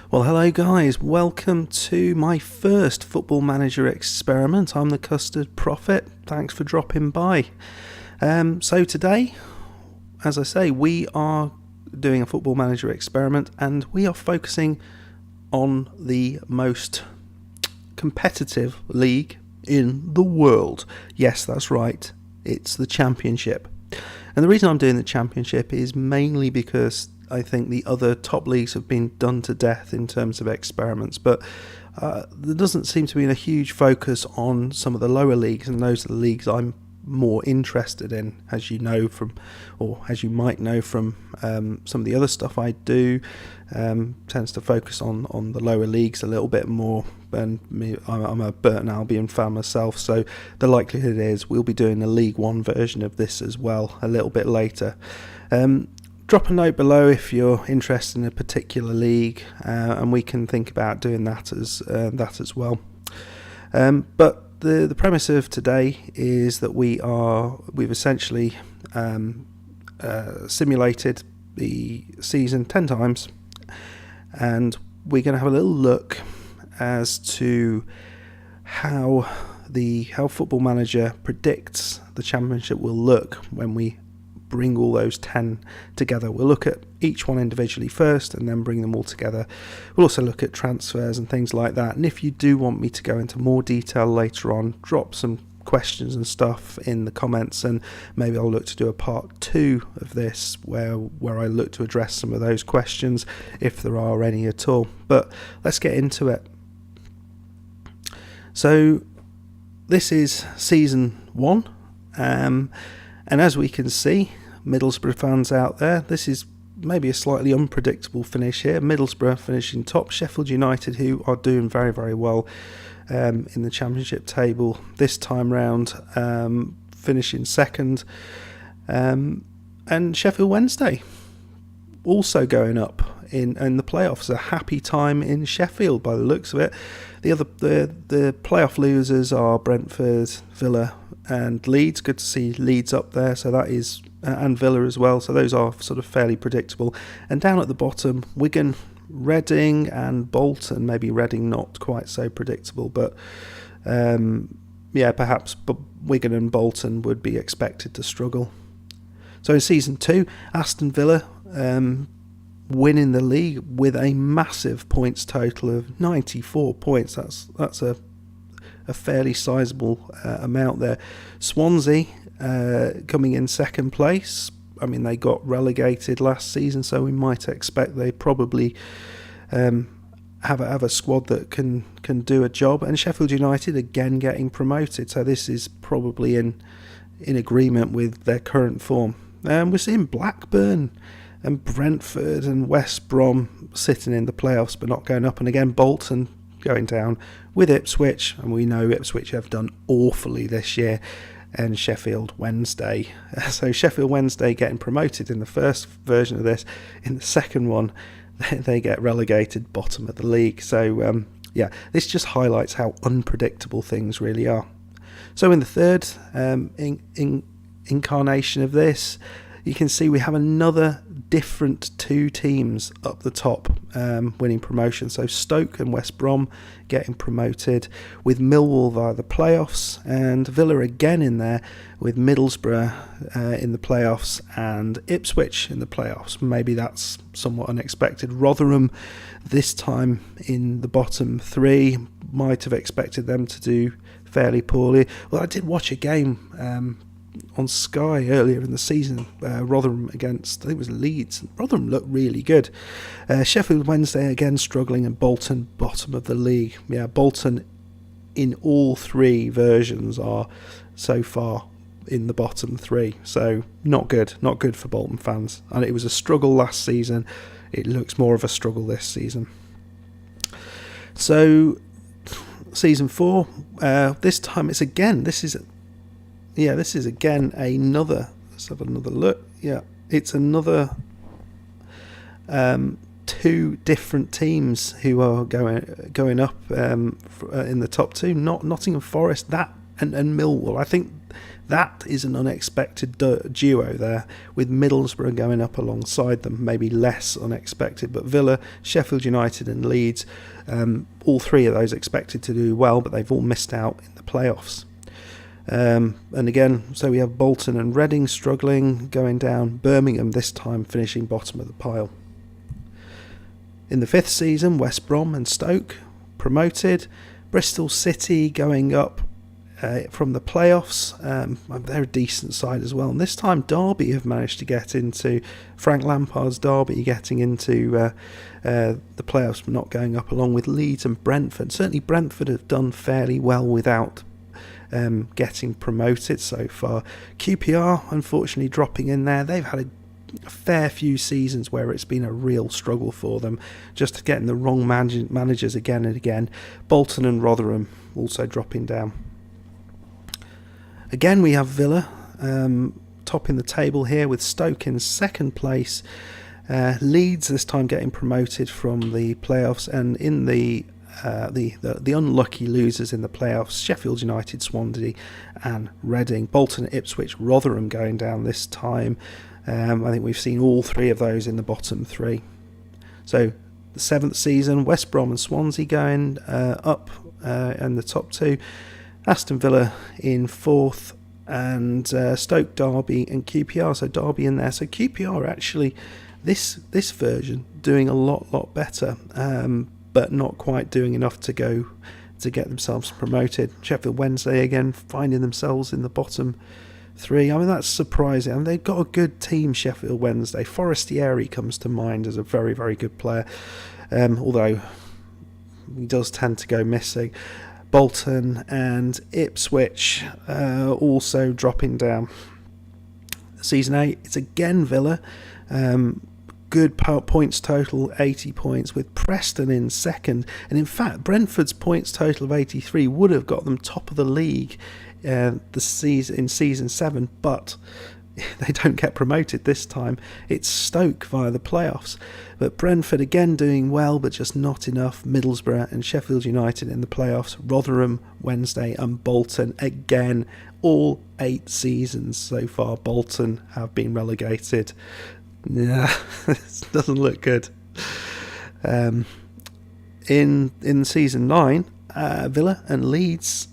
Well, hello guys, welcome to my first Football Manager experiment. I'm the Custard Prophet, thanks for dropping by. So today, as I say, we are doing a Football Manager experiment and we are focusing on the most competitive league in the world. Yes, that's right, it's the Championship. And the reason I'm doing the Championship is mainly because I think the other top leagues have been done to death in terms of experiments, but there doesn't seem to be a huge focus on some of the lower leagues, and those are the leagues I'm more interested in, as you know from, or as you might know from some of the other stuff I do. Tends to focus on the lower leagues a little bit more, and I'm a Burton Albion fan myself, so the likelihood is we'll be doing a League One version of this as well a little bit later. Drop a note below if you're interested in a particular league, and we can think about doing that as well. But the premise of today is that we've essentially simulated the season 10 times, and we're going to have a little look as to how Football Manager predicts the Championship will look when we bring all those 10 together. We'll look at each one individually first and then bring them all together. We'll also look at transfers and things like that, and if you do want me to go into more detail later on, drop some questions and stuff in the comments, and maybe I'll look to do a part 2 of this where I look to address some of those questions if there are any at all. But let's get into it. So this is season 1, and as we can see, Middlesbrough fans out there, this is maybe a slightly unpredictable finish here. Middlesbrough finishing top, Sheffield United, who are doing very, very well in the Championship table this time round, finishing second, and Sheffield Wednesday also going up in the playoffs. A happy time in Sheffield by the looks of it. The playoff losers are Brentford, Villa and Leeds. Good to see Leeds up there, so that is, and Villa as well, so those are sort of fairly predictable. And down at the bottom, Wigan, Reading and Bolton. Maybe Reading not quite so predictable, but perhaps Wigan and Bolton would be expected to struggle. So in season 2, Aston Villa winning the league with a massive points total of 94 points. That's a fairly sizable amount there. Swansea coming in second place. I mean, they got relegated last season, so we might expect they probably have a squad that can do a job. And Sheffield United again getting promoted, so this is probably in agreement with their current form. We're seeing Blackburn and Brentford and West Brom sitting in the playoffs but not going up, and again Bolton going down with Ipswich, and we know Ipswich have done awfully this year, and Sheffield Wednesday. So Sheffield Wednesday getting promoted in the first version of this. In the second one, they get relegated bottom of the league. So this just highlights how unpredictable things really are. So in the third incarnation of this, you can see we have another different 2 teams up the top winning promotion. So Stoke and West Brom getting promoted, with Millwall via the playoffs, and Villa again in there with Middlesbrough in the playoffs and Ipswich in the playoffs. Maybe that's somewhat unexpected. Rotherham this time in the bottom 3. Might have expected them to do fairly poorly. Well, I did watch a game on Sky earlier in the season, Rotherham against, I think it was Leeds. Rotherham looked really good. Sheffield Wednesday again struggling, and Bolton bottom of the league. Yeah, Bolton in all 3 versions are so far in the bottom 3, so not good for Bolton fans. And it was a struggle last season. It looks more of a struggle this season. So season 4, this time it's again, this is again another, let's have another look. Yeah, it's another 2 different teams who are going up in the top 2. Nottingham Forest, that and Millwall. I think that is an unexpected duo there, with Middlesbrough going up alongside them. Maybe less unexpected, but Villa, Sheffield United and Leeds, all three of those expected to do well, but they've all missed out in the playoffs. And again, so we have Bolton and Reading struggling, going down. Birmingham this time finishing bottom of the pile. In the fifth season, West Brom and Stoke promoted. Bristol City going up from the playoffs. They're a decent side as well. And this time Derby have managed to get into, Frank Lampard's Derby getting into the playoffs, but not going up, along with Leeds and Brentford. Certainly Brentford have done fairly well without getting promoted so far. QPR unfortunately dropping in there. They've had a fair few seasons where it's been a real struggle for them, just getting the wrong managers again and again. Bolton and Rotherham also dropping down. Again, we have Villa topping the table here, with Stoke in second place. Leeds this time getting promoted from the playoffs, and in the unlucky losers in the playoffs, Sheffield United, Swansea and Reading. Bolton, Ipswich, Rotherham going down this time. I think we've seen all three of those in the bottom three. So the seventh season, West Brom and Swansea going up and the top two. Aston Villa in fourth, and Stoke, Derby and QPR. So Derby in there. So QPR actually this version doing a lot better, but not quite doing enough to get themselves promoted. Sheffield Wednesday again finding themselves in the bottom three. I mean, that's surprising. And they've got a good team, Sheffield Wednesday. Forestieri comes to mind as a very, very good player, although he does tend to go missing. Bolton and Ipswich also dropping down. Season 8, it's again Villa. Good points total, 80 points, with Preston in second. And in fact, Brentford's points total of 83 would have got them top of the league in season 7, but they don't get promoted this time. It's Stoke via the playoffs. But Brentford again doing well, but just not enough. Middlesbrough and Sheffield United in the playoffs. Rotherham, Wednesday and Bolton again. All 8 seasons so far, Bolton have been relegated. Yeah, it doesn't look good. In season 9, Villa and Leeds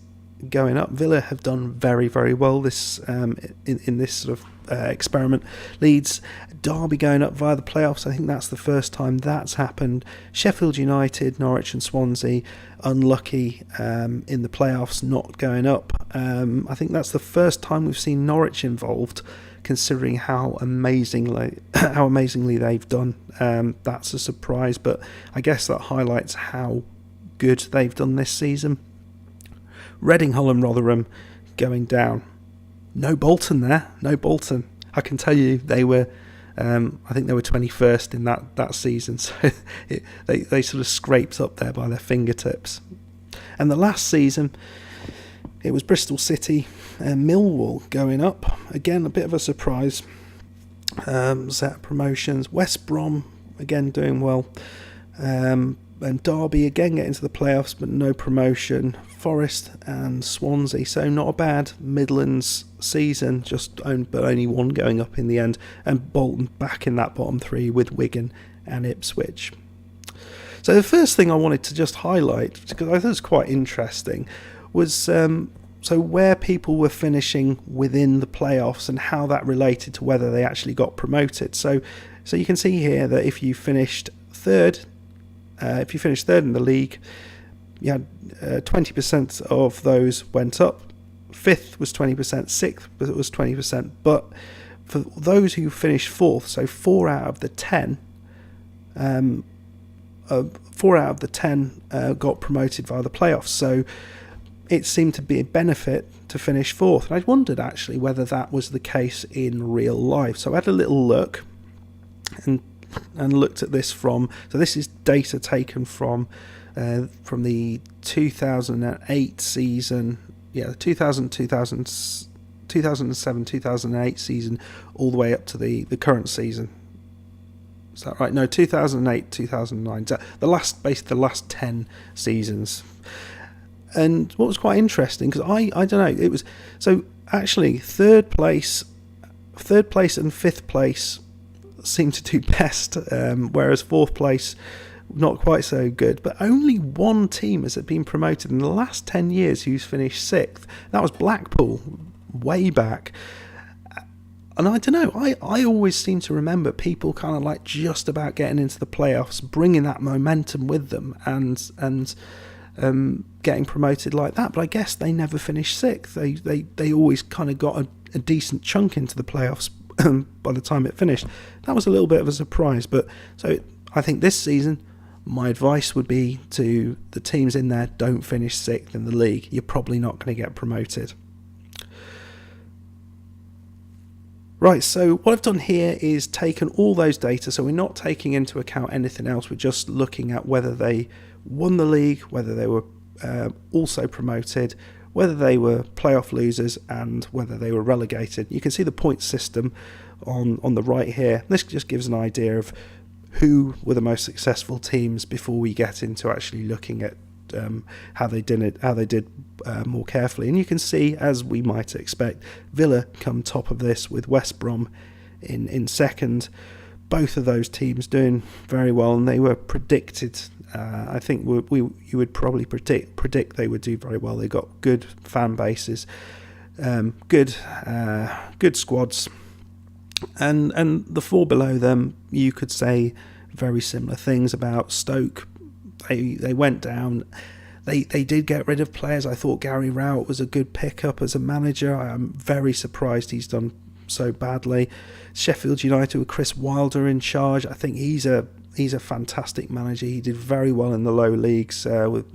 going up. Villa have done very, very well this in this sort of experiment. Leeds, Derby going up via the playoffs. I think that's the first time that's happened. Sheffield United, Norwich and Swansea unlucky in the playoffs, not going up. I think that's the first time we've seen Norwich involved, considering how amazingly they've done. That's a surprise, but I guess that highlights how good they've done this season. Reading, Hull and Rotherham going down. No Bolton there. No Bolton. I can tell you they were, I think they were 21st in that season. So they sort of scraped up there by their fingertips. And the last season, it was Bristol City and Millwall going up. Again, a bit of a surprise. Set of promotions. West Brom, again, doing well. And Derby again getting to the playoffs, but no promotion. Forest and Swansea, so not a bad Midlands season, but only one going up in the end. And Bolton back in that bottom three with Wigan and Ipswich. So the first thing I wanted to just highlight, because I thought it was quite interesting, was so where people were finishing within the playoffs and how that related to whether they actually got promoted. So you can see here that if you finished third in the league, you had 20% of those went up. Fifth was 20%, sixth was 20%. But for those who finished fourth, so 4 out of the 10 got promoted via the playoffs. So it seemed to be a benefit to finish fourth. And I wondered actually whether that was the case in real life. So I had a little look and looked at this so this is data taken from the 2008 season, the 2007-2008 season, all the way up to the current season. Is that right? No, 2008-2009. The last 10 seasons. And what was quite interesting, because I don't know, it was so actually third place and fifth place seem to do best, whereas fourth place not quite so good. But only one team has been promoted in the last 10 years who's finished sixth. That was Blackpool, way back. And I don't know, I always seem to remember people kind of like just about getting into the playoffs, bringing that momentum with them and getting promoted like that. But I guess they never finished sixth. They always kind of got a decent chunk into the playoffs by the time it finished. That was a little bit of a surprise. But so I think this season, my advice would be to the teams in there, don't finish sixth in the league. You're probably not going to get promoted. Right, so what I've done here is taken all those data, so we're not taking into account anything else, we're just looking at whether they won the league, whether they were also promoted, whether they were playoff losers, and whether they were relegated. You can see the point system on the right here. This just gives an idea of who were the most successful teams before we get into actually looking at how they did more carefully. And you can see, as we might expect, Villa come top of this with West Brom in second. Both of those teams doing very well, and they were predicted. I think you would probably predict they would do very well. They got good fan bases, good squads, and the four below them, you could say very similar things about Stoke. They went down. They did get rid of players. I thought Gary Rowett was a good pickup as a manager. I'm very surprised he's done so badly. Sheffield United with Chris Wilder in charge. I think he's a fantastic manager. He did very well in the low leagues with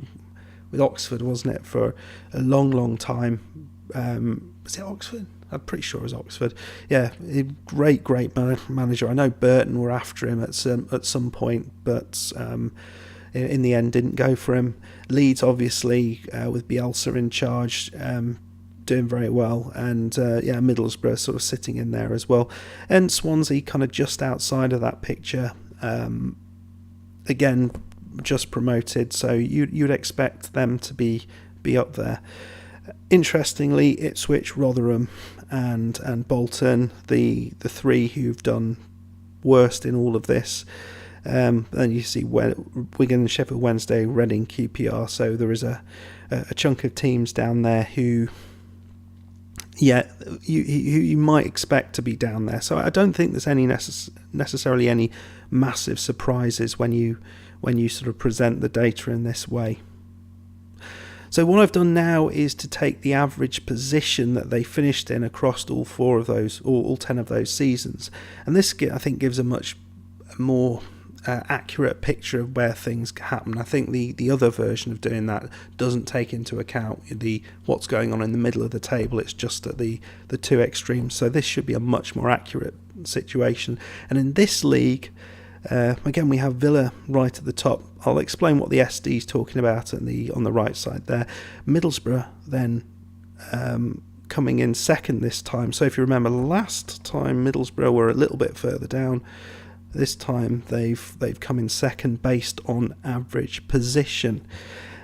Oxford, wasn't it, for a long time. Was it Oxford? I'm pretty sure it was Oxford. Yeah, great manager. I know Burton were after him at some point, but in the end didn't go for him. Leeds, obviously, with Bielsa in charge, doing very well, and Middlesbrough sort of sitting in there as well, and Swansea kind of just outside of that picture. Again, just promoted, so you'd expect them to be up there. Interestingly, Ipswich, Rotherham, and Bolton, the three who've done worst in all of this. Then you see Wigan, Sheffield Wednesday, Reading, QPR. So there is a chunk of teams down there who you might expect to be down there. So I don't think there's any necessarily any massive surprises when you sort of present the data in this way. So what I've done now is to take the average position that they finished in across all 10 of those seasons, and this I think gives a much more accurate picture of where things happen. I think the other version of doing that doesn't take into account what's going on in the middle of the table. It's just at the two extremes. So this should be a much more accurate situation. And in this league, again, we have Villa right at the top. I'll explain what the SD is talking about on the right side there. Middlesbrough then coming in second this time. So if you remember, last time Middlesbrough were a little bit further down. This time they've come in second based on average position.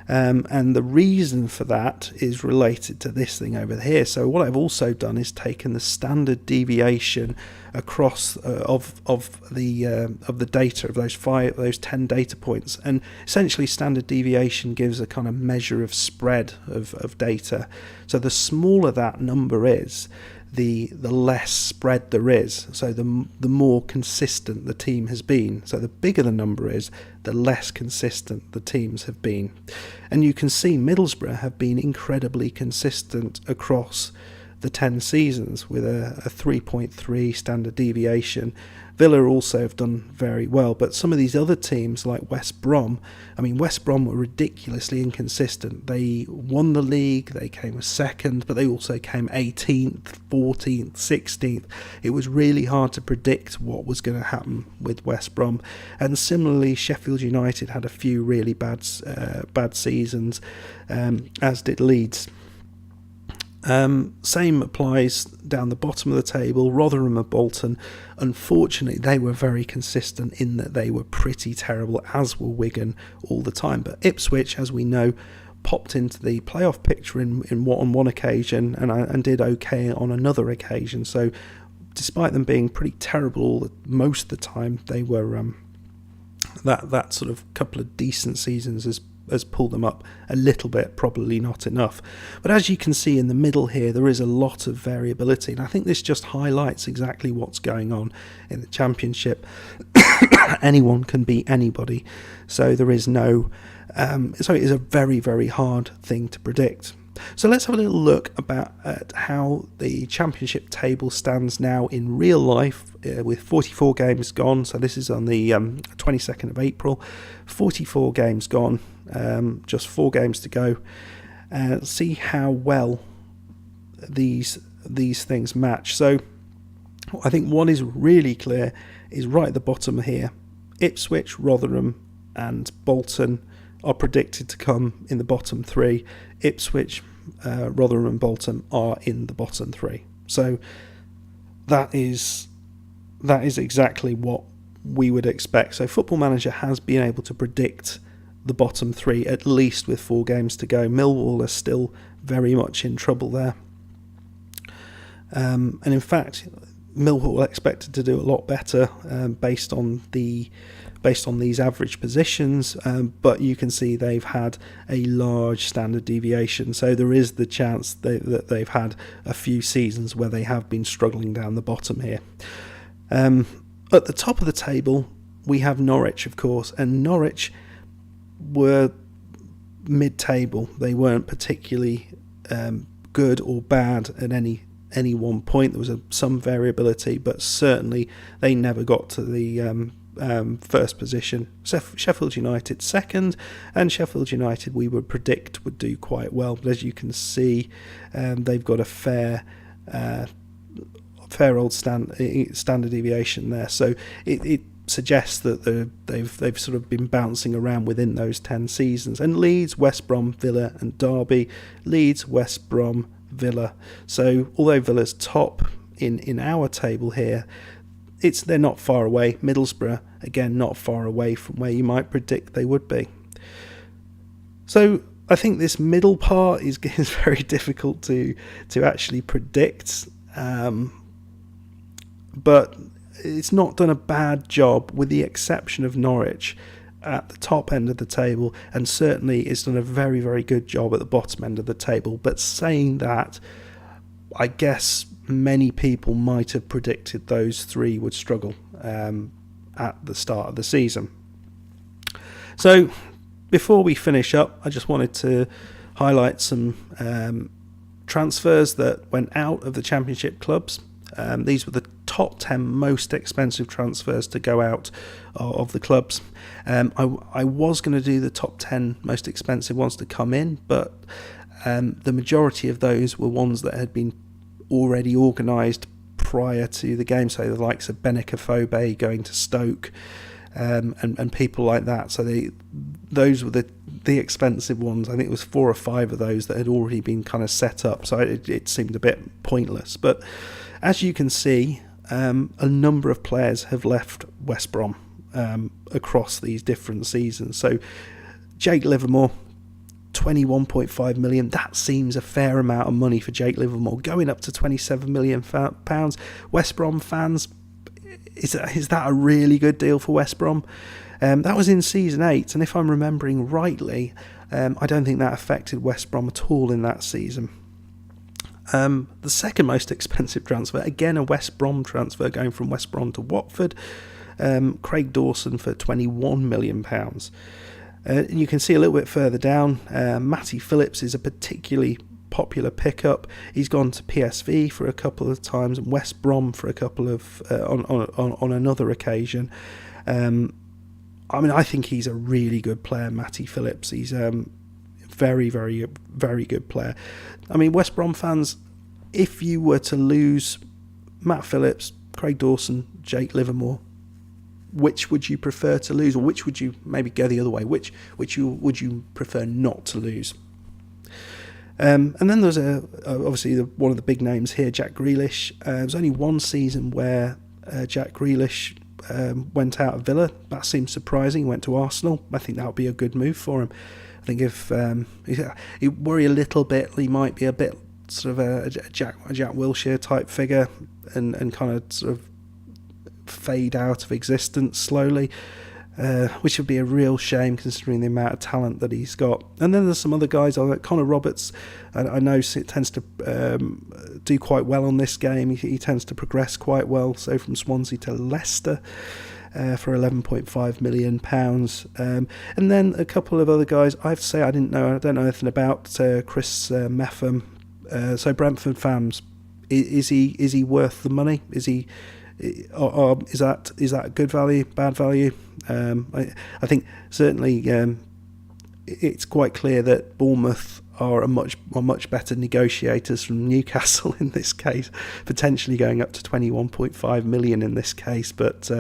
And the reason for that is related to this thing over here. So what I've also done is taken the standard deviation across of the data of those 10 data points, and essentially standard deviation gives a kind of measure of spread of data. So the smaller that number is, the less spread there is, so the more consistent the team has been. So the bigger the number is, the less consistent the teams have been. And you can see Middlesbrough have been incredibly consistent across the 10 seasons with a 3.3 standard deviation. Villa also have done very well, but some of these other teams like West Brom, West Brom were ridiculously inconsistent. They won the league, they came second, but they also came 18th, 14th, 16th. It was really hard to predict what was going to happen with West Brom. And similarly, Sheffield United had a few really bad seasons, as did Leeds. Same applies down the bottom of the table. Rotherham and Bolton, unfortunately, they were very consistent in that they were pretty terrible, as were Wigan all the time. But Ipswich, as we know, popped into the playoff picture on one occasion and did okay on another occasion. So despite them being pretty terrible most of the time, they were that sort of couple of decent seasons has pulled them up a little bit, probably not enough. But as you can see in the middle here, there is a lot of variability, and I think this just highlights exactly what's going on in the Championship. Anyone can beat anybody, so there is no so it is a very, very hard thing to predict. So let's have a little look at how the Championship table stands now in real life, with 44 games gone. So this is on the 22nd of April. 44 games gone, just 4 games to go. See how well these things match. So I think one is really clear is right at the bottom here. Ipswich, Rotherham and Bolton are predicted to come in the bottom 3. Ipswich, Rotherham and Bolton are in the bottom 3. So that is exactly what we would expect. So Football Manager has been able to predict the bottom 3, at least with 4 games to go. Millwall are still very much in trouble there. And in fact, Millwall are expected to do a lot better based on these average positions, but you can see they've had a large standard deviation, so there is the chance that they've had a few seasons where they have been struggling down the bottom here. At the top of the table we have Norwich, of course, and Norwich were mid-table. They weren't particularly good or bad at any one point. There was some variability, but certainly they never got to the first position. Sheffield United second, and Sheffield United we would predict would do quite well, but as you can see, they've got a fair old standard deviation there, so it suggests that they've sort of been bouncing around within those 10 seasons. And Leeds, West Brom, Villa and Derby. Leeds, West Brom, Villa. So although Villa's top in our table here, they're not far away. Middlesbrough, again, not far away from where you might predict they would be. So I think this middle part is very difficult to actually predict, but it's not done a bad job, with the exception of Norwich at the top end of the table, and certainly it's done a very, very good job at the bottom end of the table. But saying that, I guess many people might have predicted those 3 would struggle at the start of the season. So before we finish up, I just wanted to highlight some transfers that went out of the Championship clubs. These were the top 10 most expensive transfers to go out of the clubs. I was going to do the top 10 most expensive ones to come in, but the majority of those were ones that had been already organised prior to the game, so the likes of Benica Fobe going to Stoke, and people like that. So those were the expensive ones. I think it was 4 or 5 of those that had already been kind of set up, so it seemed a bit pointless. But as you can see, a number of players have left West Brom across these different seasons. So Jake Livermore, 21.5 million. That seems a fair amount of money for Jake Livermore, going up to 27 million pounds. West Brom fans, is that a really good deal for West Brom? That was in season 8, and if I'm remembering rightly, I don't think that affected West Brom at all in that season. The second most expensive transfer, again a West Brom transfer, going from West Brom to Watford, Craig Dawson for £21 million. You can see a little bit further down, Matty Phillips is a particularly popular pickup. He's gone to PSV for a couple of times and West Brom for a couple of on another occasion. I think he's a really good player, Matty Phillips. He's very, very, very good player. West Brom fans, if you were to lose Matt Phillips, Craig Dawson, Jake Livermore, which would you prefer to lose, or which would you maybe go the other way? Which would you prefer not to lose? And then there's obviously one of the big names here, Jack Grealish. There was only one season where Jack Grealish went out of Villa. That seems surprising. He went to Arsenal. I think that would be a good move for him. I think if you worry a little bit, he might be a bit sort of a Jack Wilshere type figure and kind of sort of fade out of existence slowly, which would be a real shame considering the amount of talent that he's got. And then there's some other guys, like Connor Roberts. I know tends to do quite well on this game. He tends to progress quite well. So from Swansea to Leicester for £11.5 million. And then a couple of other guys. I have to say I don't know anything about Chris Meffam. So Brentford fans, is he worth the money? Is that good value, bad value? I think certainly it's quite clear that Bournemouth are much better negotiators from Newcastle in this case, potentially going up to 21.5 million in this case, but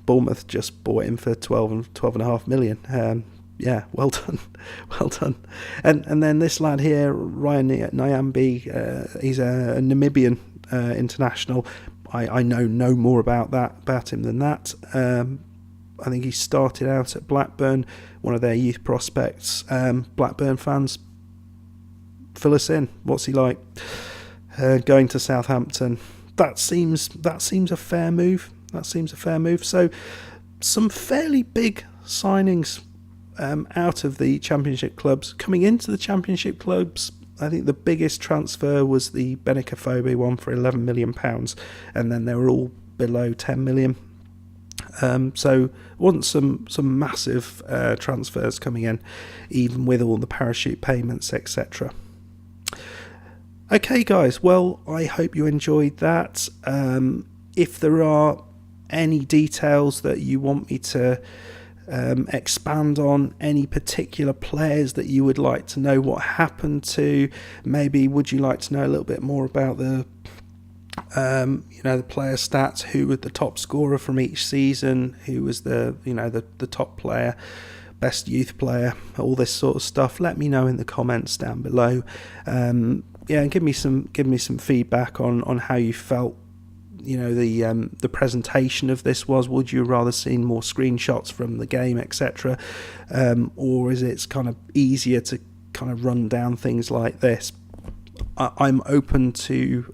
Bournemouth just bought him for 12.5 million. Yeah, well done, well done. And then this lad here, Ryan Nyambe, he's a Namibian international. I know no more about him than that. I think he started out at Blackburn, one of their youth prospects. Blackburn fans, fill us in. What's he like? Going to Southampton. That seems a fair move. So some fairly big signings out of the Championship clubs. Coming into the Championship clubs, I think the biggest transfer was the Benicaphobe one for £11 million, and then they were all below 10 million. So wasn't some massive transfers coming in, even with all the parachute payments, etc. Okay, guys. Well, I hope you enjoyed that. If there are any details that you want me to expand on, any particular players that you would like to know what happened to, maybe would you like to know a little bit more about the the player stats, who was the top scorer from each season, who was the top player, best youth player, all this sort of stuff, let me know in the comments down below. And give me some feedback on how you felt the presentation of this was. Would you rather seen more screenshots from the game, etc., or is it kind of easier to kind of run down things like this? I'm open to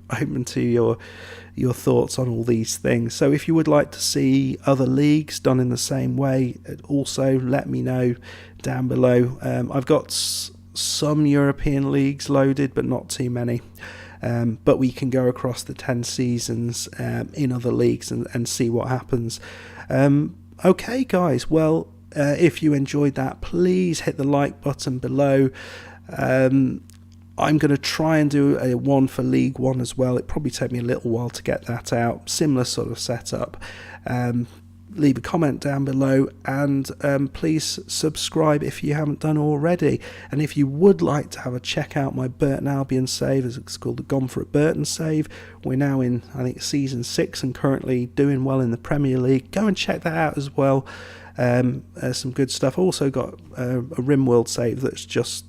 your thoughts on all these things. So if you would like to see other leagues done in the same way, also let me know down below. I've got some European leagues loaded, but not too many. But we can go across the 10 seasons in other leagues and see what happens. Okay, guys. Well, if you enjoyed that, please hit the like button below. I'm going to try and do a one for League One as well. It probably take me a little while to get that out. Similar sort of setup. Leave a comment down below, and please subscribe if you haven't done already. And if you would like to have a check out my Burton Albion save, as it's called, the Gone for it Burton save, we're now in, I think, season 6 and currently doing well in the Premier League. Go and check that out as well. Some good stuff. Also got a RimWorld save that's just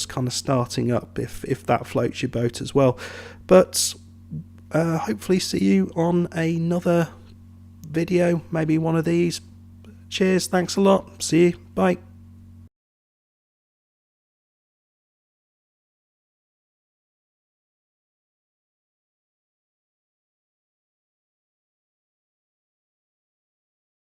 kind of starting up, if that floats your boat as well. But hopefully see you on another video, maybe one of these. Cheers, thanks a lot, see you, bye.